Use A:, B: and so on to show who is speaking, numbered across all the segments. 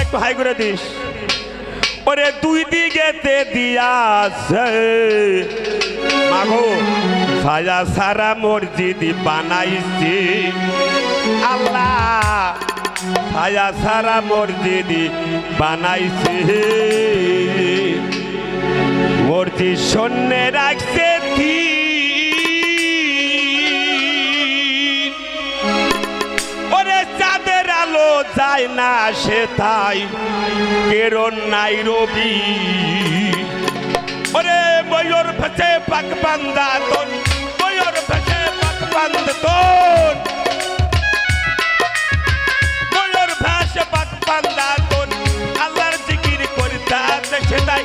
A: একটু হাই করে দিস। ওরে দুই দিকেতে দিয়াছে মাগো ছায়া সারা মসজিদ বানাইছি আল্লাহ, ছায়া সারা মসজিদ বানাইছি। মসজিদ শূন্যে রাখছে ওরে চাঁদের আলো যায় না সে তাই কেরণ নাই রবি। ওরে ময়ূর ভেসে পাক বান্দা তোর, ময়ূর ভেসে পাক বান্দা তোর, ময়ূর ভেসে পাক বান্দা তোর। আল্লাহর জিকির করিতাছে সেটাই,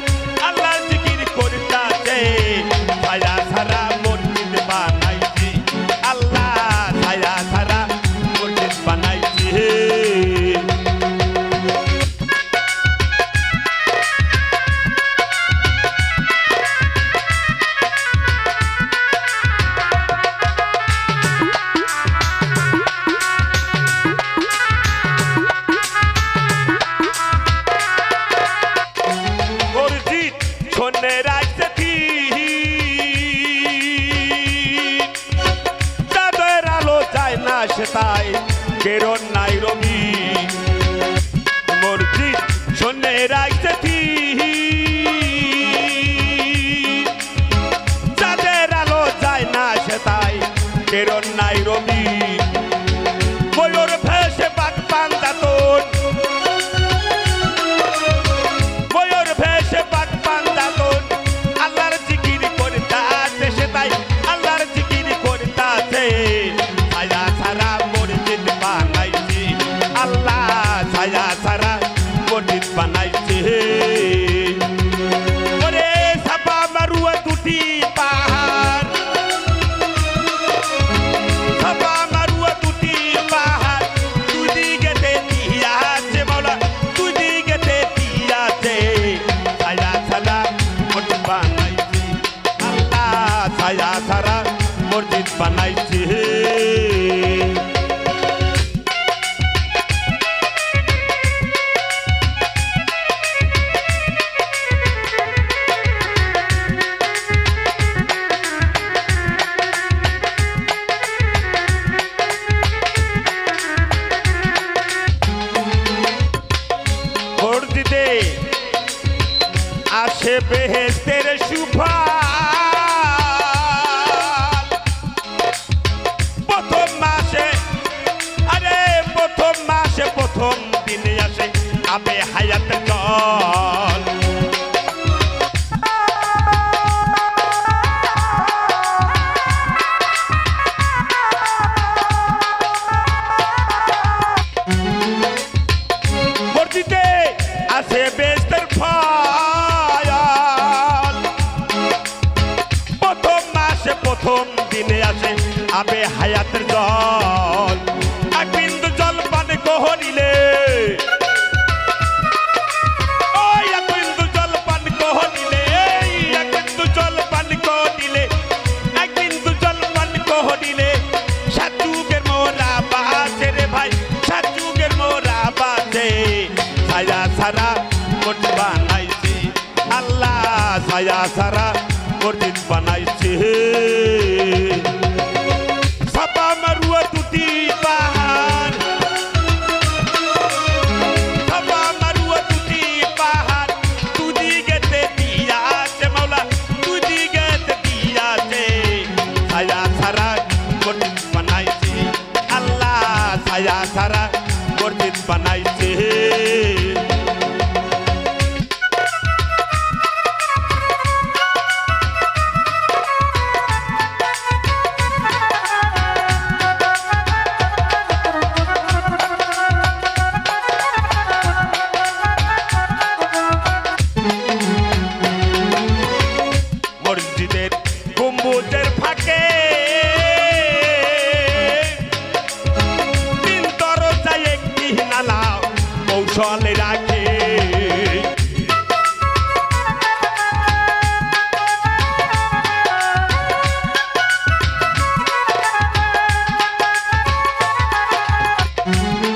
A: আল্লাহর জিকির করিতাছে। ছায়া সারা মসজিদ বানাইছি আল্লাহ, ছায়া সারা মসজিদ বানাইছি। শোনে রাখছে চাঁদের আলো যায় না সে তাই কেরণ নাই রবি। মসজিদ শোনে রাখছে চাঁদের আলো যায় না সে তাই কেরণ নাই রবি। ময়ূর ভেসে পাক বান্দা তোর, ময়ূর ভেসে পাক বান্দা তোর। আল্লাহর জিকির করিতাছে সেটাই, আল্লাহর জিকির করিতাছে। ছায়া সারা মসজিদ বানাইছি আল্লাহ, ছায়া সারা মসজিদ বানাইছি। ওরে সাপা মারুয়া দুটি পাহাড়, সাপা মারুয়া দুটি পাহাড়। দুই দিকেতে দিয়াছে মাওলা, দুই দিকেতে দিয়াছে। ছায়া সারা মসজিদ বানাইছি আল্লাহ, ছায়া সারা মসজিদ বানাইছি। মসজিদে আসে বেহেশতের সুফল। প্রথম মাসে, আরে প্রথম মাসে প্রথম দিনে আসে আবে হায়াত জল। মসজিদে আসে বেহেশতের ফল। প্রথম মাসে প্রথম দিনে আসে আবে হায়াতের জল। এক বিন্দু জল পান করিলে, ওই এক বিন্দু জল পান করিলে, এক বিন্দু জল পান করিলে, এক বিন্দু জল পান করিলে। সাত যুগের মোরা বাঁচে রে ভাই, সাত যুগের মোরা বাঁচে। ছায়া সারা মসজিদ বানাইছি আল্লাহ, ছায়া সারা মসজিদ বানাইছি। সাপা মারুয়া দুটি পাহাড়, সাপা মারুয়া দুটি পাহাড়। দুই দিকেতে দিয়াছে মাওলা, দুই দিকেতে দিয়াছে। ছায়া সারা মসজিদ বানাইছি আল্লাহ, ছায়া সারা মসজিদ বানাইছি। মসজিদের গম্বুজের ফাঁকে তিন দরজায় একটি নালা কৌশলে রাখে।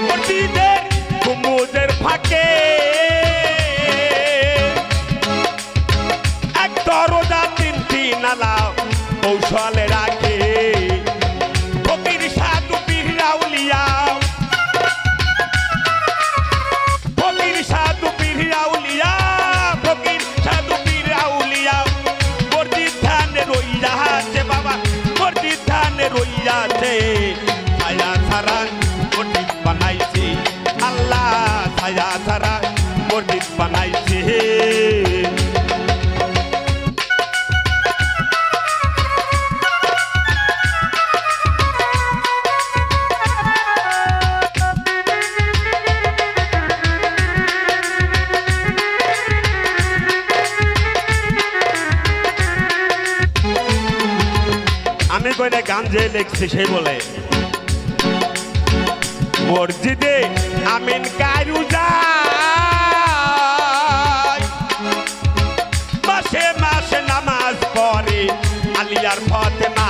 A: মসজিদের গম্বুজের ফাঁকে আমি কইলে গান যে লিখছি সেই বলে মসজিদে আমিন কারু যায় মাসে মাসে নামাজ পড়ে আলিয়ার ফাতেমা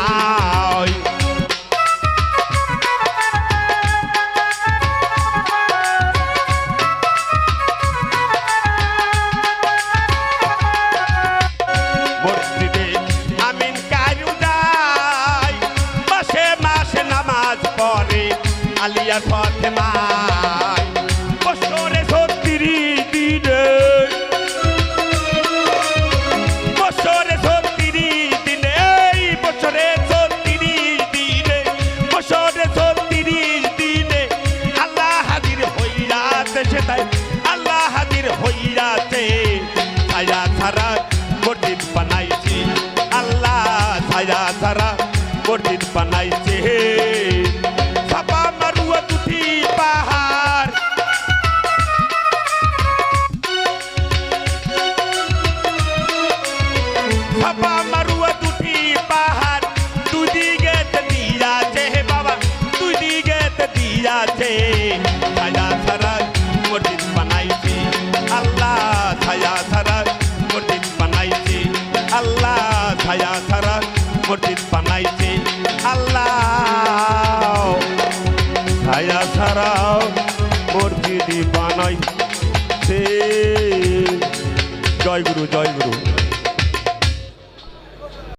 A: আলিয়ার ফাতেমা বছরে 36 দিনে বছরে 36 দিনে বছরে 36 দিনে বছরে 36 দিনে আল্লাহ হাজির হইয়াছে সেটাই আল্লাহ হাজির হইয়াছে ছায়া ছাড়া মসজিদ বানাইছে আল্লাহ ছায়া ছাড়া মসজিদ বানাইছে ছায়া ছাড়া মসজিদ বানাইছে আল্লাহ ছায়া ছাড়া মসজিদ বানাইছে আল্লাহ ছায়া ছাড়া মসজিদ বানাইছে আল্লাহ ছায়া ছাড়া মসজিদ বানাইছে জয় গুরু জয় গুরু।